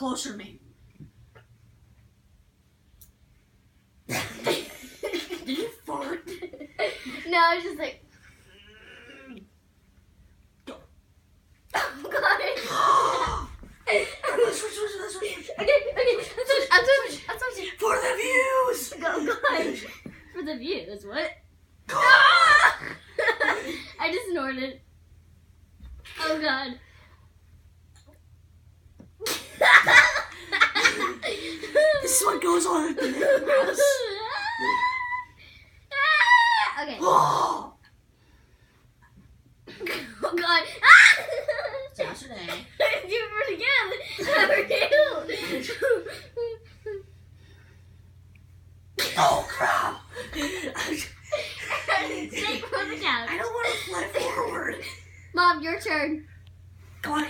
closer to me. Did you fart? No, I was just like. Oh God. Let's switch. Okay. I'm switching. For the views! Go, God. For the views, what? I just snorted. Oh God. This is what goes on at the neighbor's house. Okay. Oh! Oh God. Saturday. Do it again. Never do. Oh crap! Shake from the couch. I don't want to fly forward. Mom, your turn. Go on.